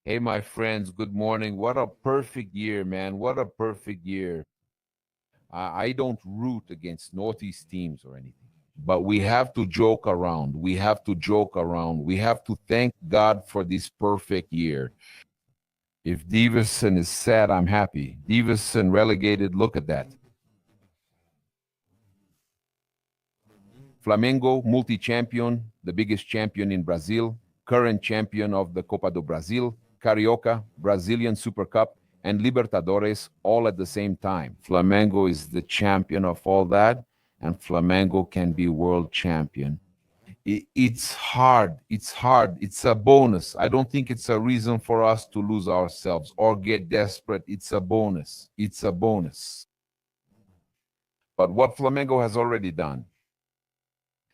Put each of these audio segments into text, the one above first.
Hey, my friends, good morning. What a perfect year, man. What a perfect year. I don't root against Northeast teams or anything, but we have to joke around. We have to joke around. We have to thank God for this perfect year. If Deyverson is sad, I'm happy. Deyverson relegated, look at that. Flamengo, multi-champion, the biggest champion in Brazil, current champion of the Copa do Brasil, Carioca, Brazilian Super Cup, and Libertadores all at the same time. Flamengo is the champion of all that, and Flamengo can be world champion. It's hard. It's hard. It's a bonus. I don't think it's a reason for us to lose ourselves or get desperate. It's a bonus. It's a bonus. But what Flamengo has already done,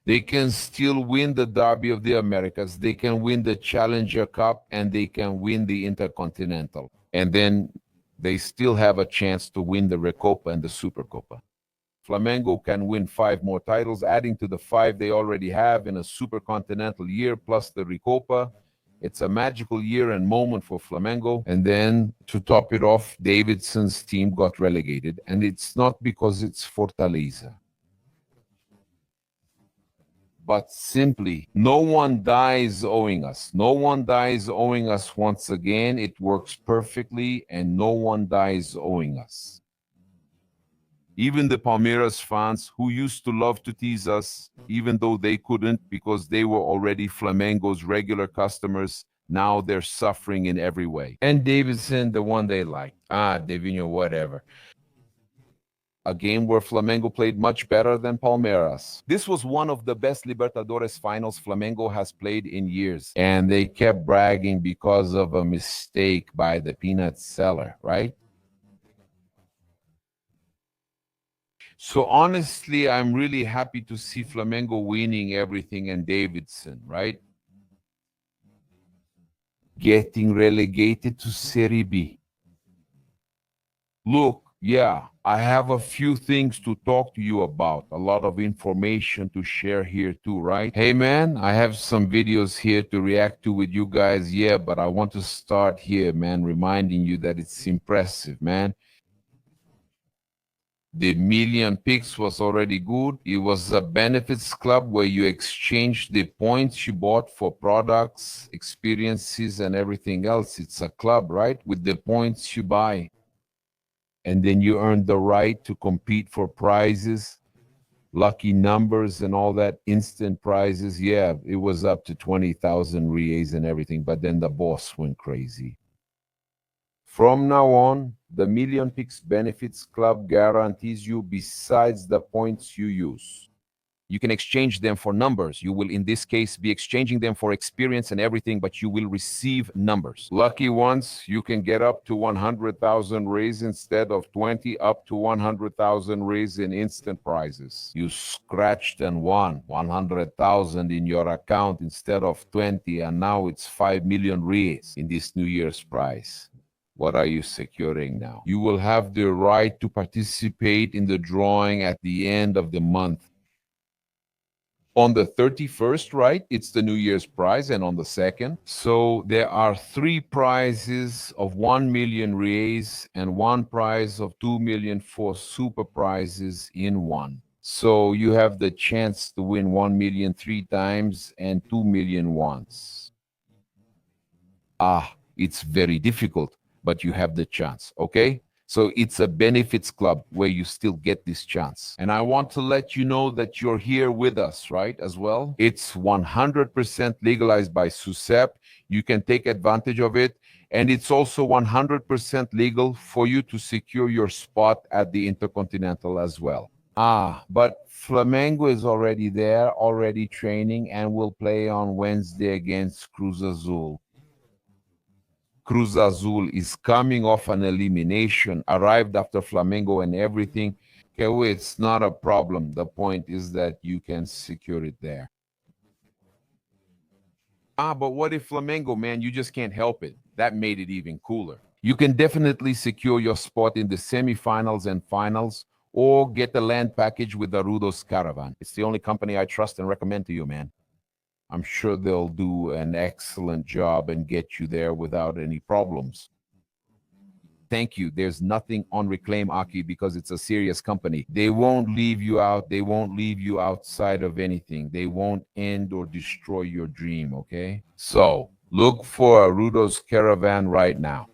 they can still win the Derby of the Americas. They can win the Challenger Cup and they can win the Intercontinental. And then they still have a chance to win the Recopa and the Supercopa. Flamengo can win 5 more titles, adding to the 5 they already have in a Supercontinental year plus the Recopa. It's a magical year and moment for Flamengo. And then to top it off, Davidson's team got relegated. And it's not because it's Fortaleza, but simply no one dies owing us. No one dies owing us once again. It works perfectly, and no one dies owing us. Even the Palmeiras fans who used to love to tease us, even though they couldn't because they were already Flamengo's regular customers, now they're suffering in every way. And Davidson, the one they like. Davinho, whatever. A game where Flamengo played much better than Palmeiras. This was one of the best Libertadores finals Flamengo has played in years, and they kept bragging because of a mistake by the peanut seller, right? So honestly, I'm really happy to see Flamengo winning everything and Davidson, right? Getting relegated to Serie B. Look, yeah, I have a few things to talk to you about, a lot of information to share here too, right? Hey man, I have some videos here to react to with you guys, yeah, but I want to start here, man, reminding you that it's impressive, man. The million picks was already good. It was a benefits club where you exchange the points you bought for products, experiences, and everything else. It's a club, right? With the points you buy. And then you earn the right to compete for prizes, lucky numbers, and all that, instant prizes. Yeah, it was up to 20,000 reais and everything, but then the boss went crazy. From now on, the Million Picks Benefits Club guarantees you besides the points you use. You can exchange them for numbers. You will, in this case, be exchanging them for experience and everything, but you will receive numbers. Lucky ones, you can get up to 100,000 raise instead of 20, up to 100,000 raise in instant prizes. You scratched and won 100,000 in your account instead of 20, and now it's 5 million reais in this New Year's prize. What are you securing now? You will have the right to participate in the drawing at the end of the month. On the 31st, right? It's the New Year's prize, and on the 2nd. So there are 3 prizes of 1 million reais and 1 prize of 2 million for super prizes in one. So you have the chance to win 1 million 3 times and 2 million once. It's very difficult, but you have the chance, okay? So it's a benefits club where you still get this chance. And I want to let you know that you're here with us, right, as well? It's 100% legalized by SUSEP. You can take advantage of it. And it's also 100% legal for you to secure your spot at the Intercontinental as well. But Flamengo is already there, already training, and will play on Wednesday against Cruz Azul. Cruz Azul is coming off an elimination, arrived after Flamengo and everything. Okay, it's not a problem. The point is that you can secure it there. But what if Flamengo, man, you just can't help it? That made it even cooler. You can definitely secure your spot in the semifinals and finals, or get the land package with the Rudos Caravan. It's the only company I trust and recommend to you, man. I'm sure they'll do an excellent job and get you there without any problems. Thank you. There's nothing on Reclaim Aki because it's a serious company. They won't leave you out. They won't leave you outside of anything. They won't end or destroy your dream, okay? So look for Rudo's Caravan right now.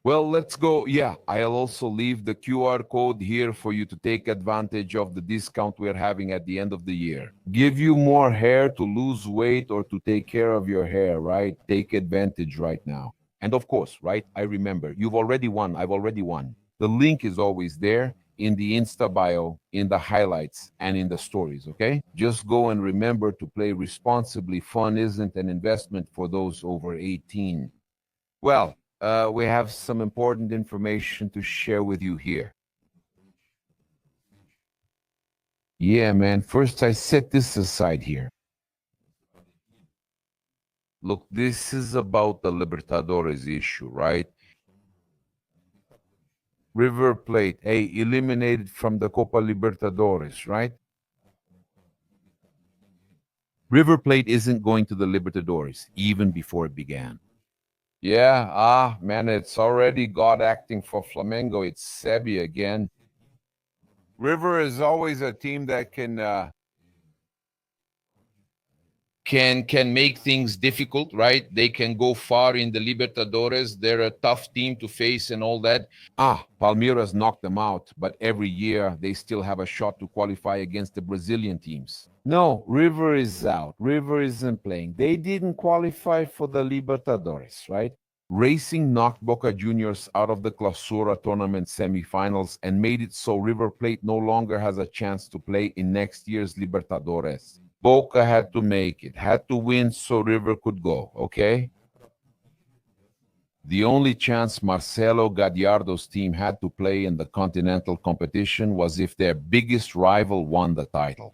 Well, let's go. Yeah, I'll also leave the QR code here for you to take advantage of the discount we're having at the end of the year. Give you more hair to lose weight or to take care of your hair, right? Take advantage right now. And of course, right? I remember you've already won. I've already won. The link is always there in the Insta bio, in the highlights, and in the stories, okay? Just go and remember to play responsibly. Fun isn't an investment for those over 18. Well, we have some important information to share with you here. Yeah, man. First, I set this aside here. Look, this is about the Libertadores issue, right? River Plate, eliminated from the Copa Libertadores, right? River Plate isn't going to the Libertadores, even before it began. Yeah, man, it's already God acting for Flamengo. It's Sebi again. River is always a team that can make things difficult, right? They can go far in the Libertadores. They're a tough team to face and all that. Palmeiras knocked them out, but every year they still have a shot to qualify against the Brazilian teams. No, River is out. River isn't playing. They didn't qualify for the Libertadores, right? Racing knocked Boca Juniors out of the Clausura tournament semifinals and made it so River Plate no longer has a chance to play in next year's Libertadores. Boca had to make it, had to win so River could go, okay? The only chance Marcelo Gallardo's team had to play in the continental competition was if their biggest rival won the title.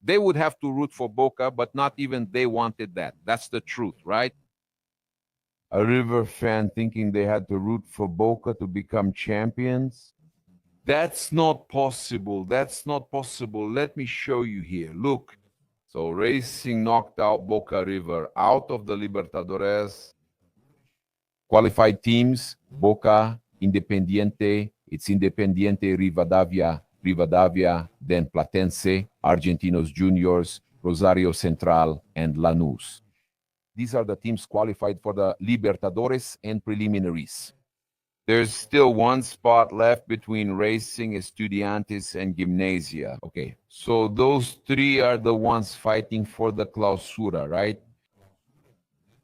They would have to root for Boca, but not even they wanted that. That's the truth, right? A River fan thinking they had to root for Boca to become champions? That's not possible. That's not possible. Let me show you here. Look. So Racing knocked out Boca River out of the Libertadores. Qualified teams, Boca, Independiente, it's Independiente Rivadavia, then Platense, Argentinos Juniors, Rosario Central, and Lanús. These are the teams qualified for the Libertadores and preliminaries. There's still one spot left between Racing, Estudiantes, and Gimnasia. Okay, so those three are the ones fighting for the Clausura, right?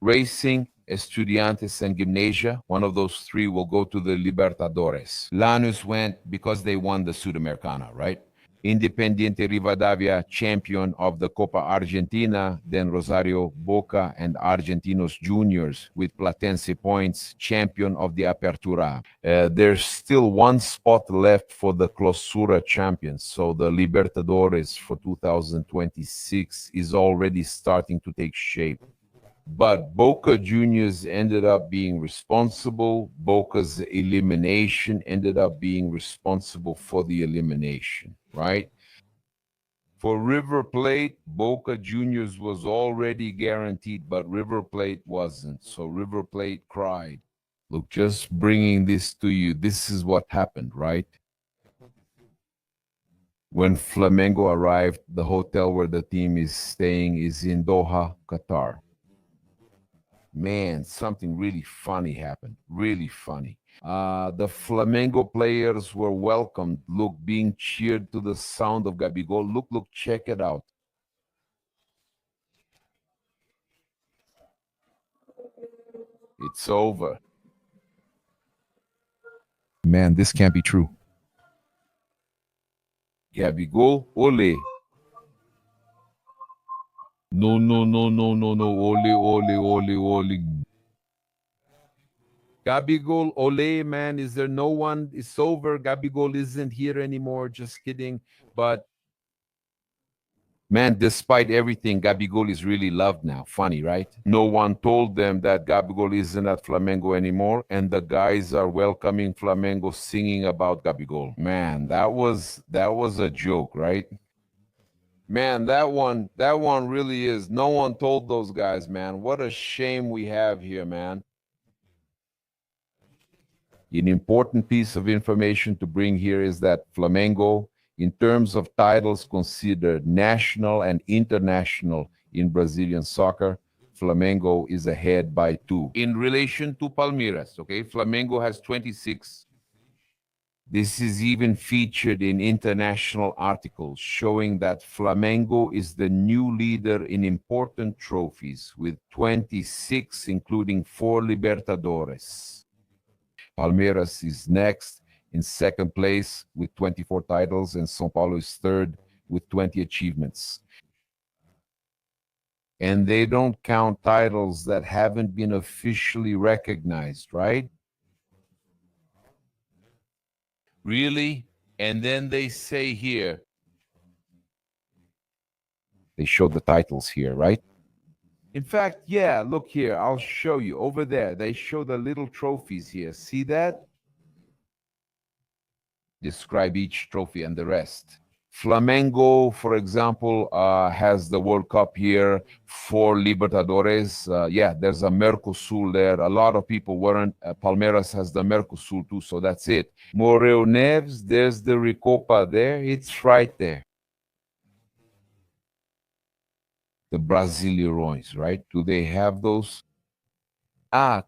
Racing, Estudiantes, and Gimnasia, one of those three will go to the Libertadores. Lanús went because they won the Sudamericana, right? Independiente Rivadavia, champion of the Copa Argentina, then Rosario, Boca, and Argentinos Juniors with Platense points, champion of the Apertura. There's still one spot left for the Clausura champions, so the Libertadores for 2026 is already starting to take shape. But Boca Juniors ended up being responsible. Boca's elimination ended up being responsible for the elimination, right? For River Plate, Boca Juniors was already guaranteed, but River Plate wasn't. So River Plate cried. Look, just bringing this to you, this is what happened, right? When Flamengo arrived, the hotel where the team is staying is in Doha, Qatar. Man, something really funny happened. Really funny. The Flamengo players were welcomed. Look, being cheered to the sound of Gabigol. Look, check it out. It's over. Man, this can't be true. Gabigol, ole. No, no, no, no, no, no. Ole. Gabigol, ole, man. Is there no one? It's over. Gabigol isn't here anymore. Just kidding. But man, despite everything, Gabigol is really loved now. Funny, right? No one told them that Gabigol isn't at Flamengo anymore, and the guys are welcoming Flamengo singing about Gabigol. Man, that was a joke, right? Man, that one really is. No one told those guys, man. What a shame we have here, man. An important piece of information to bring here is that Flamengo, in terms of titles considered national and international in Brazilian soccer, Flamengo is ahead by 2. In relation to Palmeiras, okay, Flamengo has 26. This is even featured in international articles showing that Flamengo is the new leader in important trophies with 26, including 4 Libertadores. Palmeiras is next in second place with 24 titles, and São Paulo is third with 20 achievements. And they don't count titles that haven't been officially recognized, right? Really? And then they say here, they show the titles here, right? In fact, yeah, look here, I'll show you. Over there, they show the little trophies here. See that? Describe each trophy and the rest. Flamengo, for example, has the World Cup here for Libertadores. Yeah, there's a Mercosul there. A lot of people weren't. Palmeiras has the Mercosul too, so that's it. Moreu Neves, there's the Recopa there. It's right there. The Brasileirões, right? Do they have those?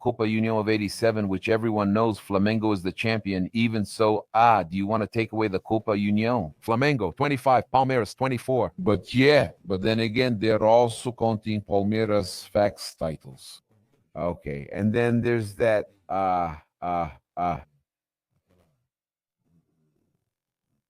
Copa Union of 87, which everyone knows Flamengo is the champion. Even so, do you want to take away the Copa Union? Flamengo, 25, Palmeiras, 24. But yeah, but then again, they're also counting Palmeiras fax titles. Okay, and then there's that,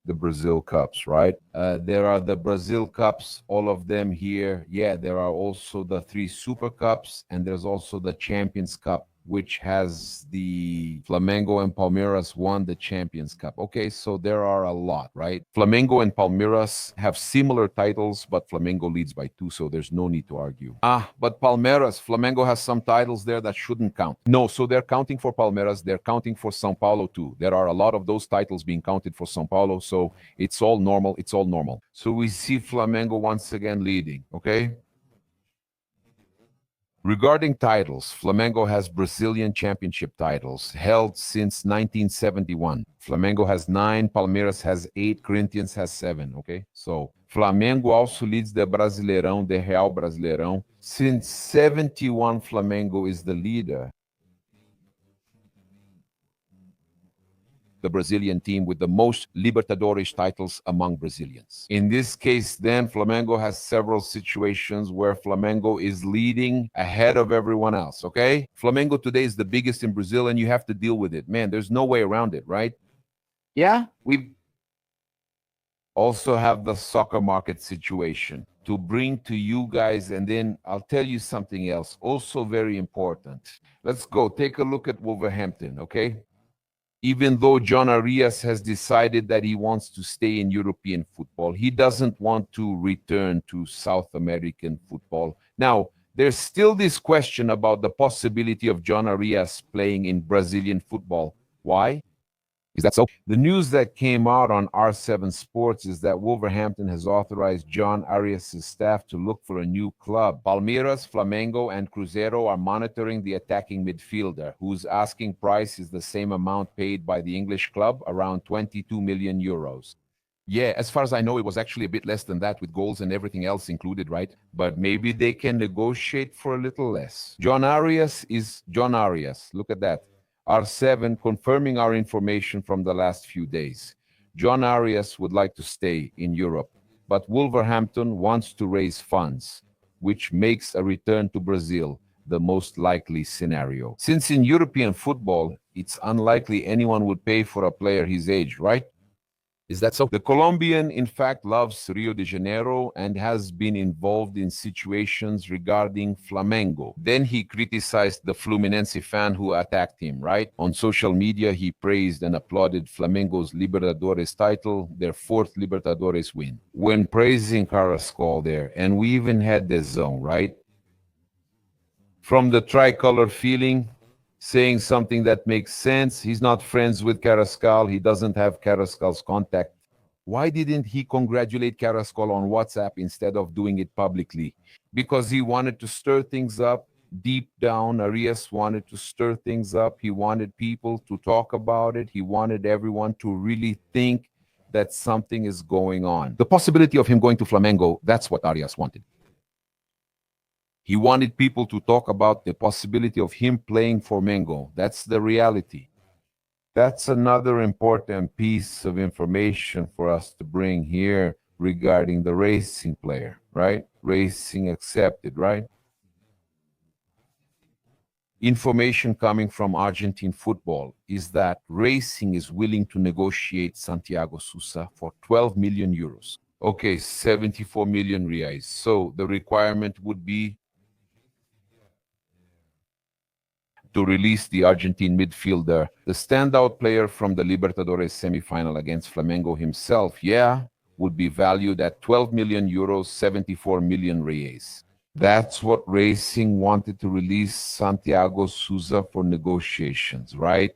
the Brazil Cups, right? There are the Brazil Cups, all of them here. Yeah, there are also the 3 Super Cups, and there's also the Champions Cup, which has the Flamengo and Palmeiras won the Champions Cup. Okay, so there are a lot, right? Flamengo and Palmeiras have similar titles, but Flamengo leads by 2, so there's no need to argue. But Palmeiras, Flamengo has some titles there that shouldn't count. No, so they're counting for Palmeiras, they're counting for São Paulo too. There are a lot of those titles being counted for São Paulo, so it's all normal, it's all normal. So we see Flamengo once again leading, okay? Regarding titles, Flamengo has Brazilian championship titles held since 1971. Flamengo has 9, Palmeiras has 8, Corinthians has 7, okay? So Flamengo also leads the Brasileirão, the Real Brasileirão. Since 71, Flamengo is the leader. The Brazilian team with the most Libertadores titles among Brazilians. In this case, then, Flamengo has several situations where Flamengo is leading ahead of everyone else, okay? Flamengo today is the biggest in Brazil, and you have to deal with it. Man, there's no way around it, right? Yeah, we also have the soccer market situation to bring to you guys, and then I'll tell you something else, also very important. Let's go take a look at Wolverhampton, okay? Even though John Árias has decided that he wants to stay in European football, he doesn't want to return to South American football. Now, there's still this question about the possibility of John Árias playing in Brazilian football. Why? Is that so? The news that came out on R7 Sports is that Wolverhampton has authorized John Árias' staff to look for a new club. Palmeiras, Flamengo, and Cruzeiro are monitoring the attacking midfielder, whose asking price is the same amount paid by the English club, around 22 million euros. Yeah, as far as I know, it was actually a bit less than that with goals and everything else included, right? But maybe they can negotiate for a little less. John Árias is John Árias. Look at that. R7 confirming our information from the last few days. John Árias would like to stay in Europe, but Wolverhampton wants to raise funds, which makes a return to Brazil the most likely scenario. Since in European football, it's unlikely anyone would pay for a player his age, right? Is that so? The Colombian, in fact, loves Rio de Janeiro and has been involved in situations regarding Flamengo. Then he criticized the Fluminense fan who attacked him, right? On social media, he praised and applauded Flamengo's Libertadores title, their 4th Libertadores win. When praising Carrascal there, and we even had the zone, right? From the tricolor feeling, saying something that makes sense. He's not friends with Carrascal. He doesn't have Carrascal's contact. Why didn't he congratulate Carrasco on WhatsApp instead of doing it publicly? Because he wanted to stir things up deep down. Árias wanted to stir things up. He wanted people to talk about it. He wanted everyone to really think that something is going on. The possibility of him going to Flamengo, that's what Árias wanted. He wanted people to talk about the possibility of him playing for Flamengo. That's the reality. That's another important piece of information for us to bring here regarding the Racing player, right? Racing accepted, right? Information coming from Argentine football is that Racing is willing to negotiate Santiago Sosa for 12 million euros. Okay, 74 million reais. So the requirement would be to release the Argentine midfielder, the standout player from the Libertadores semifinal against Flamengo himself, would be valued at 12 million euros, 74 million reais. That's what Racing wanted to release Santiago Sousa for negotiations, right?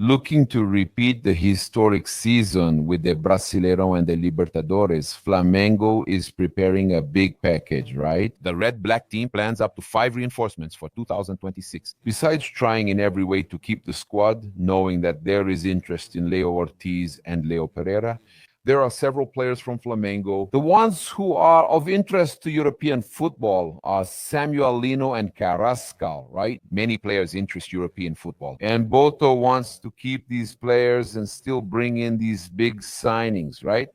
Looking to repeat the historic season with the Brasileirão and the Libertadores, Flamengo is preparing a big package, right? The red-black team plans up to 5 reinforcements for 2026. Besides trying in every way to keep the squad, knowing that there is interest in Leo Ortiz and Leo Pereira, there are several players from Flamengo. The ones who are of interest to European football are Samuel Lino and Carrasco, right? Many players interest European football. And Boto wants to keep these players and still bring in these big signings, right?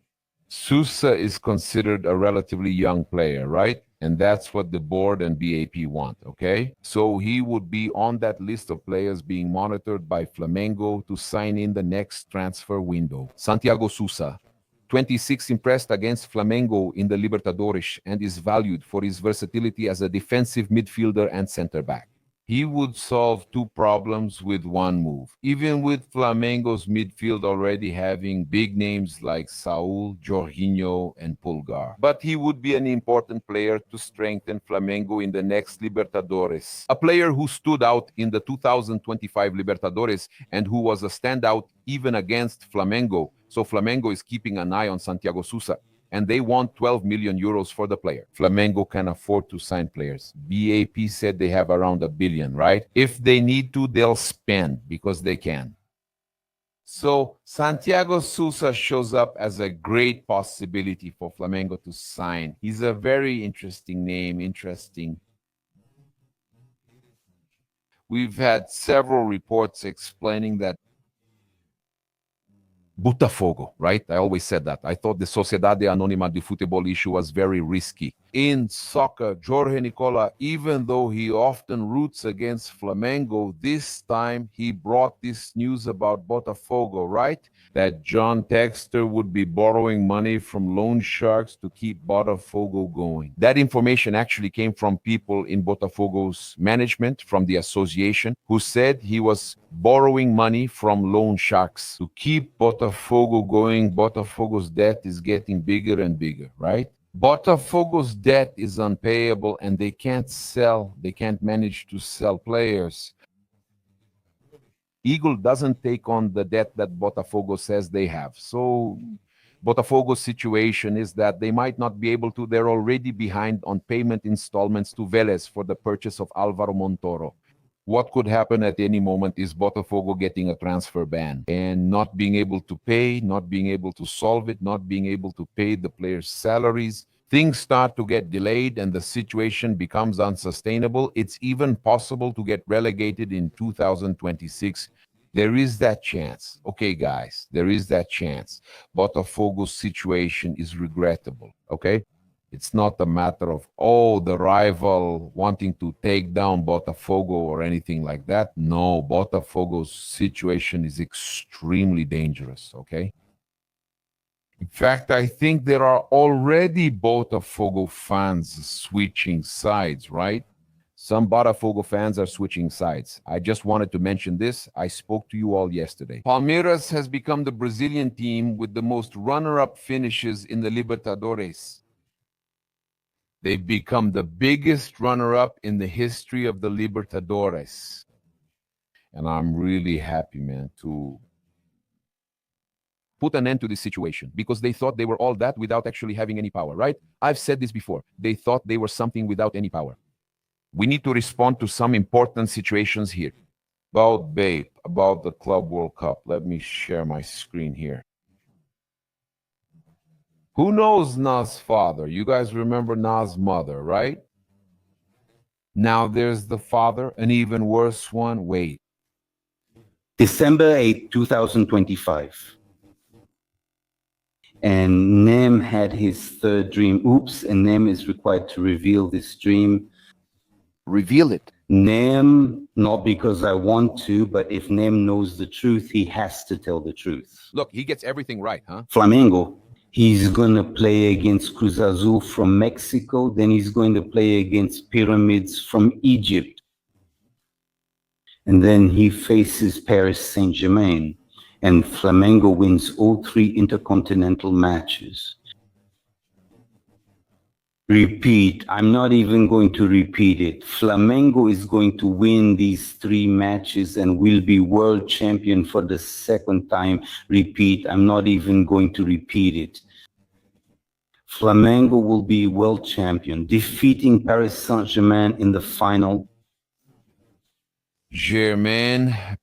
Sousa is considered a relatively young player, right? And that's what the board and BAP want, okay? So he would be on that list of players being monitored by Flamengo to sign in the next transfer window. Santiago Sousa, 26, impressed against Flamengo in the Libertadores and is valued for his versatility as a defensive midfielder and center back. He would solve 2 problems with 1 move, even with Flamengo's midfield already having big names like Saul, Jorginho, and Pulgar. But he would be an important player to strengthen Flamengo in the next Libertadores. A player who stood out in the 2025 Libertadores and who was a standout even against Flamengo. So Flamengo is keeping an eye on Santiago Sousa, and they want 12 million euros for the player. Flamengo can afford to sign players. BAP said they have around $1 billion, right? If they need to, they'll spend because they can. So Santiago Sousa shows up as a great possibility for Flamengo to sign. He's a very interesting name, We've had several reports explaining that Botafogo, right? I always said that. I thought the Sociedade Anônima de Futebol issue was very risky. In soccer, Jorge Nicola, even though he often roots against Flamengo, this time he brought this news about Botafogo, right? That John Textor would be borrowing money from loan sharks to keep Botafogo going. That information actually came from people in Botafogo's management, from the association, who said he was borrowing money from loan sharks to keep Botafogo going. Botafogo's debt is getting bigger and bigger, right? Botafogo's debt is unpayable and they can't manage to sell players. Eagle doesn't take on the debt that Botafogo says they have. So Botafogo's situation is that they might not be able to, they're already behind on payment installments to Vélez for the purchase of Álvaro Montoro. What could happen at any moment is Botafogo getting a transfer ban and not being able to pay, not being able to solve it, not being able to pay the players' salaries. Things start to get delayed and the situation becomes unsustainable. It's even possible to get relegated in 2026. There is that chance. Okay, guys, there is that chance. Botafogo's situation is regrettable, okay? It's not a matter of, the rival wanting to take down Botafogo or anything like that. No, Botafogo's situation is extremely dangerous, okay? In fact, I think there are already Botafogo fans switching sides, right? Some Botafogo fans are switching sides. I just wanted to mention this. I spoke to you all yesterday. Palmeiras has become the Brazilian team with the most runner-up finishes in the Libertadores. They've become the biggest runner-up in the history of the Libertadores. And I'm really happy, man, put an end to this situation because they thought they were all that without actually having any power, right? I've said this before. They thought they were something without any power. We need to respond to some important situations here. About Babe, about the Club World Cup. Let me share my screen here. Who knows Nas' father? You guys remember Nas' mother, right? Now there's the father, an even worse one. Wait. December 8, 2025. And Nem had his third dream. Oops, and Nem is required to reveal this dream. Reveal it. Nem, not because I want to, but if Nem knows the truth, he has to tell the truth. Look, he gets everything right, huh? Flamengo, he's going to play against Cruz Azul from Mexico, then he's going to play against Pyramids from Egypt. And then he faces Paris Saint-Germain, and Flamengo wins all 3 intercontinental matches. Repeat, I'm not even going to repeat it. Flamengo is going to win these 3 matches and will be world champion for the 2nd time. Repeat, I'm not even going to repeat it. Flamengo will be world champion, defeating Paris Saint-Germain in the final.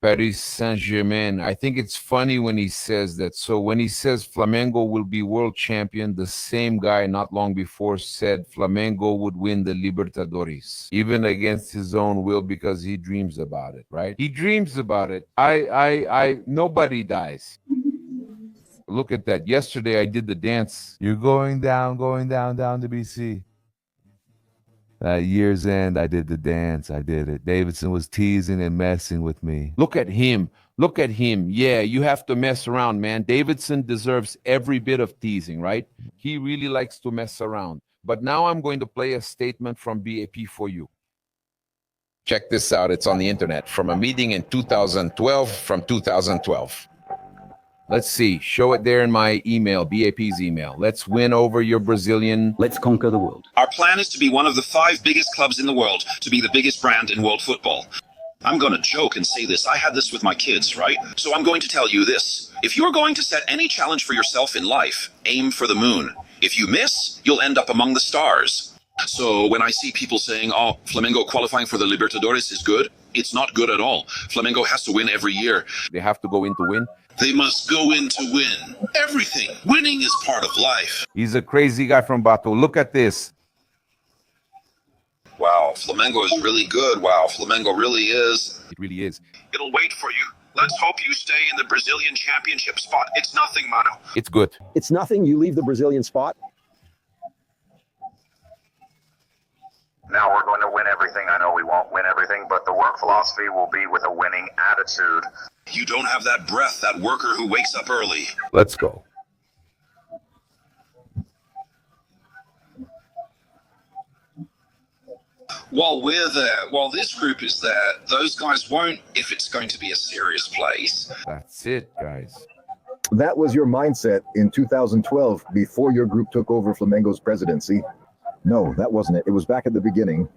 Paris Saint-Germain. I think it's funny when he says that. So when he says Flamengo will be world champion, the same guy not long before said Flamengo would win the Libertadores, even against his own will because he dreams about it, right? He dreams about it. Nobody dies. Look at that. Yesterday I did the dance. You're going down to BC. At year's end, I did the dance. I did it. Deyverson was teasing and messing with me. Look at him. Look at him. Yeah, you have to mess around, man. Deyverson deserves every bit of teasing, right? He really likes to mess around. But now I'm going to play a statement from BAP for you. Check this out. It's on the internet. From a meeting in 2012. Let's see. Show it there in my email, BAP's email. Let's win over your Brazilian. Let's conquer the world. Our plan is to be one of the 5 biggest clubs in the world, to be the biggest brand in world football. I'm going to joke and say this. I had this with my kids, right? So I'm going to tell you this. If you're going to set any challenge for yourself in life, aim for the moon. If you miss, you'll end up among the stars. So when I see people saying, oh, Flamengo qualifying for the Libertadores is good, it's not good at all. Flamengo has to win every year. They have to go in to win. They must go in to win. Everything. Winning is part of life. He's a crazy guy from Bato. Look at this. Wow, Flamengo is really good. Wow, Flamengo really is. It really is. It'll wait for you. Let's hope you stay in the Brazilian championship spot. It's nothing, Mano. It's good. It's nothing. You leave the Brazilian spot. Now we're going to win everything. I know we won't win everything, but the work philosophy will be with a winning attitude. You don't have that breath, that worker who wakes up early. Let's go. While we're there, while this group is there, those guys won't if it's going to be a serious place. That's it, guys. That was your mindset in 2012 before your group took over Flamengo's presidency. No, that wasn't it. It was back at the beginning.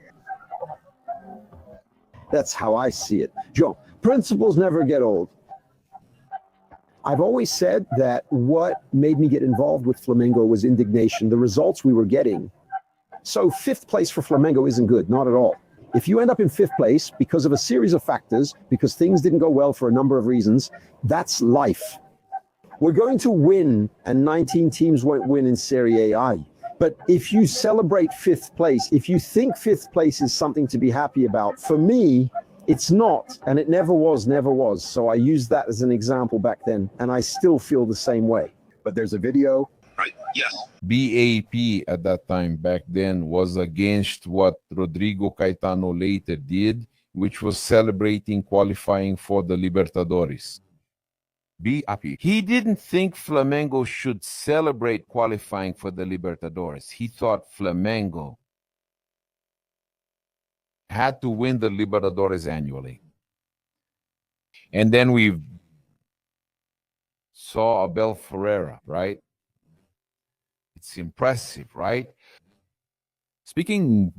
That's how I see it. Joe, principles never get old. I've always said that what made me get involved with Flamengo was indignation, the results we were getting. So 5th place for Flamengo isn't good, not at all. If you end up in 5th place because of a series of factors, because things didn't go well for a number of reasons, that's life. We're going to win, and 19 teams won't win in Serie A. But if you celebrate 5th place, if you think 5th place is something to be happy about, for me, it's not, and it never was. So I used that as an example back then, and I still feel the same way. But there's a video. Right, yes. BAP at that time, back then, was against what Rodrigo Caetano later did, which was celebrating qualifying for the Libertadores. BAP. He didn't think Flamengo should celebrate qualifying for the Libertadores. He thought Flamengo had to win the Libertadores annually. And then we saw Abel Ferreira, right? It's impressive, right? Speaking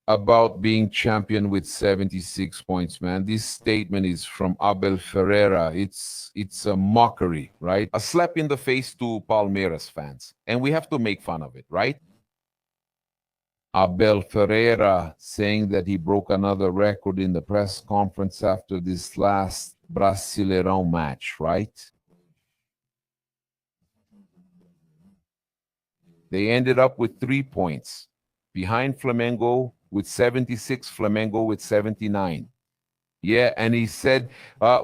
about being champion with 76 points, man. This statement is from Abel Ferreira. It's a mockery, right? A slap in the face to Palmeiras fans. And we have to make fun of it, right? Abel Ferreira saying that he broke another record in the press conference after this last Brasileirão match, right? They ended up with 3 points behind Flamengo with 76, Flamengo with 79. Yeah, and he said,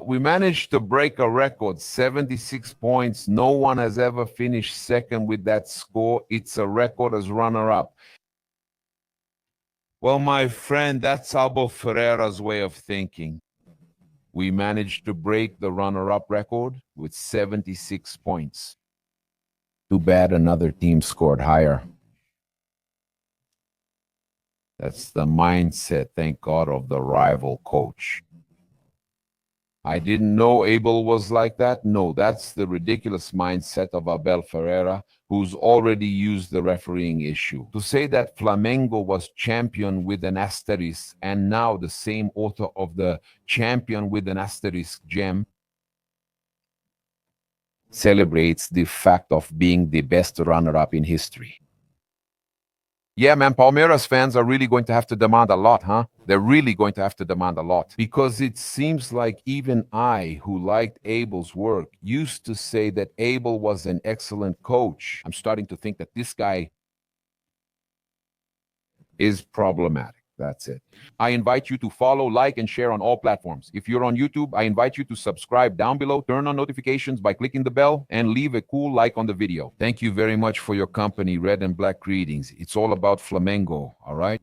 we managed to break a record, 76 points. No one has ever finished second with that score. It's a record as runner-up. Well, my friend, that's Abel Ferreira's way of thinking. We managed to break the runner-up record with 76 points. Too bad another team scored higher. That's the mindset, thank God, of the rival coach. I didn't know Abel was like that. No, that's the ridiculous mindset of Abel Ferreira, who's already used the refereeing issue. To say that Flamengo was champion with an asterisk, and now the same author of the champion with an asterisk gem celebrates the fact of being the best runner-up in history. Yeah, man, Palmeiras fans are really going to have to demand a lot, huh? They're really going to have to demand a lot. Because it seems like even I, who liked Abel's work, used to say that Abel was an excellent coach. I'm starting to think that this guy is problematic. That's it. I invite you to follow, like, and share on all platforms. If you're on YouTube, I invite you to subscribe down below, turn on notifications by clicking the bell, and leave a cool like on the video. Thank you very much for your company. Red and Black greetings. It's all about Flamengo, all right?